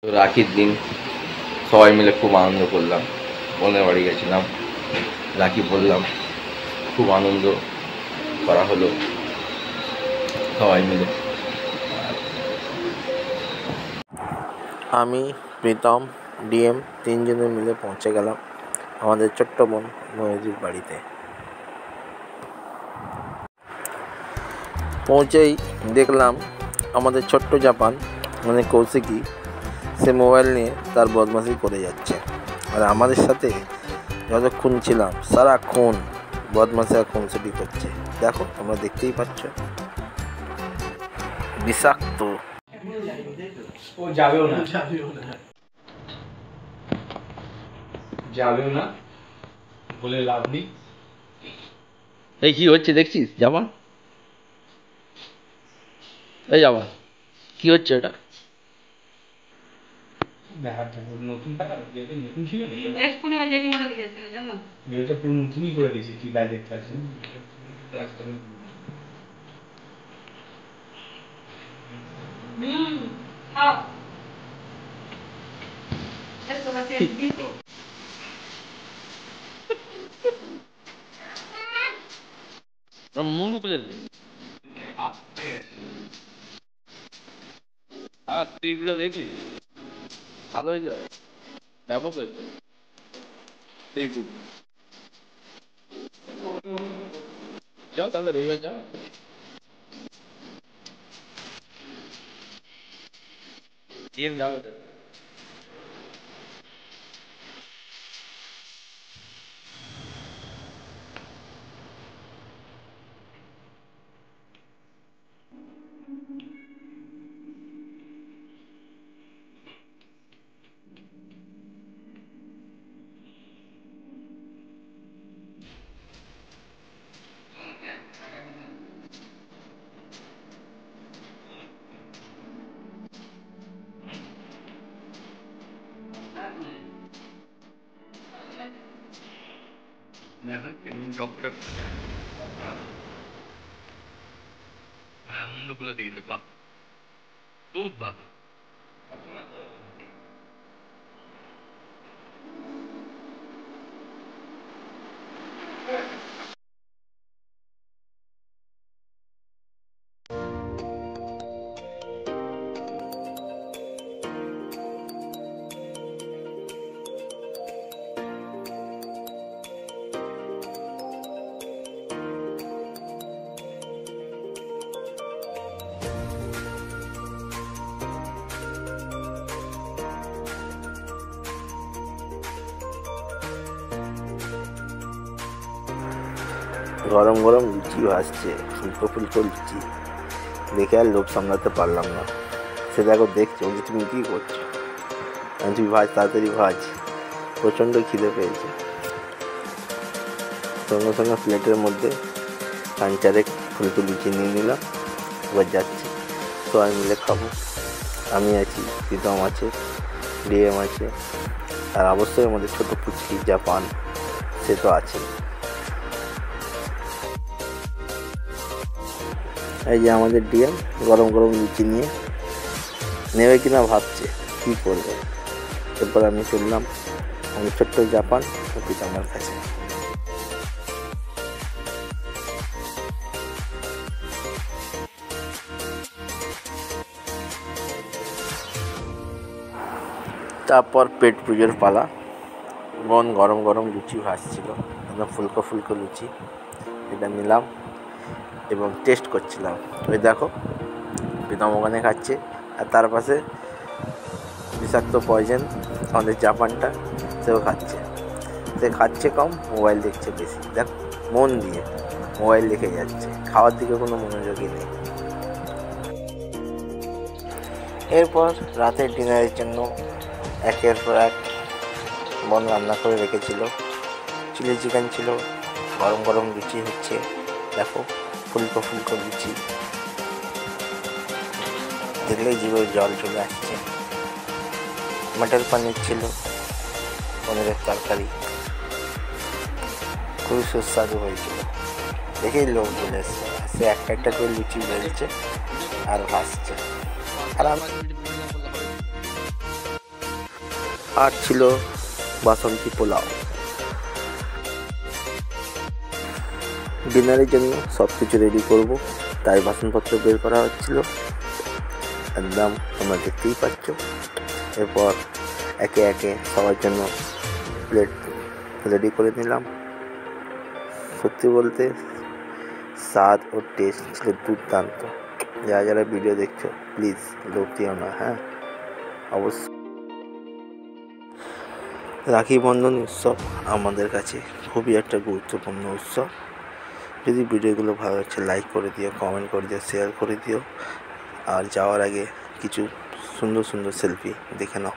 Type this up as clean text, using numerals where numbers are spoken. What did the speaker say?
তো রাখির দিন সবাই মিলে খুব আনন্দ করলাম। বোনের বাড়ি গেছিলাম, রাখি পড়লাম, খুব আনন্দ করা হলো সবাই মিলে। আমি, প্রীতম, ডিএম তিনজনে মিলে পৌঁছে গেলাম আমাদের ছোট্ট বোন ময়ূরীর বাড়িতে। পৌঁছেই দেখলাম আমাদের ছোট্ট জাপান মানে কৌশিকী, সে মোবাইল নিয়ে তার বদমাশি করে যাচ্ছে। আর আমাদের সাথে যতক্ষণ ছিলাম সারাক্ষণ বদমাশি আর খুনসুটি করছে। দেখো, তোমরা দেখতেই পাচ্ছ। বিষাক্ত। ও যাবেও না বলে লাভ নেই। এই কি হচ্ছে দেখছিস জামা? এই জামা কি হচ্ছে এটা? নতুন টাকা নতুন ছিল এটা পুরো নতুনই করে দিয়েছি। কি গায়ে দেখতে পাচ্ছেন মুখ উপরে তুই এগুলো দেখবি, ভালো হয়ে যাবে, ব্যাপক হয়েছে। দেখবি যাও তাহলে রবিবার যাও। যাও ডক্টর অন্যগুলো দিয়ে বাপ খুব ভালো। গরম গরম লুচি ভাসছে, ফুলকো ফুলকো লুচি দেখে আর লোভ সামলাতে পারলাম না। সে দেখো দেখছো, বলছি তুমি কী করছো? তুই ভাজ, তাড়াতাড়ি ভাজ, প্রচণ্ড খিদে পেয়েছে। সঙ্গে সঙ্গে প্লেটের মধ্যে কাঞ্চারে ফুলকো লুচি নিয়ে নিলাম। এবার যাচ্ছি, সবাই মিলে খাবো। আমি আছি, প্রীতম আছে, ডিএম আছে, আর অবশ্যই আমাদের ছোটো পুচকি জাপান, সে তো আছে। এই যে আমাদের ডিএম গরম গরম লুচি নিয়ে নেবে কিনা ভাবছে, কী করবে। এরপর আমি চললাম আমি ছোট্ট জাপান ও পিতামার কাছে। তারপর পেট পুজোর পালা। বোন গরম গরম লুচি ভাজছিল, একদম ফুলকো ফুলকো লুচি। এটা নিলাম এবং টেস্ট করছিলাম। ওই দেখো প্রীতম ওখানে খাচ্ছে, আর তার পাশে বিষাক্ত পয়জন আমাদের জাপানটা, সেও খাচ্ছে। সে খাচ্ছে কম, মোবাইল দেখছে বেশি। দেখ, মন দিয়ে মোবাইল দেখে যাচ্ছে, খাওয়ার দিকে কোনো মনোযোগই নেই। এরপর রাতের ডিনারের জন্য একের পর এক বোন রান্না করে রেখেছিল। চিলি চিকেন ছিল, গরম গরম লুচি হচ্ছে, দেখো ফুলকো ফুলকো লুচি দেখলেই জিভে জল চলে আসছে। মটর পনির ছিল, পনিরের তরকারি, খুবই সুস্বাদু হয়েছিল। দেখেই লোক চলে এসছে। সে একটা একটা করে লুচি বেলছে আর ভাসছে। আর আর ছিল বাসন্তী পোলাও। ডিনারের জন্য সব কিছু রেডি করব, তাই বাসনপত্র বের করা হচ্ছিল। একদম তোমরা দেখতেই পাচ্ছ। এরপর একে একে সবার জন্য প্লেট রেডি করে নিলাম। সত্যি বলতে স্বাদ ও টেস্ট ছিল দুর্দান্ত। যারা যারা ভিডিও দেখছো প্লিজ লোভ দিও না, হ্যাঁ অবশ্যই। রাখি বন্ধন উৎসব আমাদের কাছে খুবই একটা গুরুত্বপূর্ণ উৎসব। যদি ভিডিওগুলো ভালো লাগছে লাইক করে দিও, কমেন্ট করে দিও, শেয়ার করে দিও। আর যাওয়ার আগে কিছু সুন্দর সুন্দর সেলফি দেখে নাও।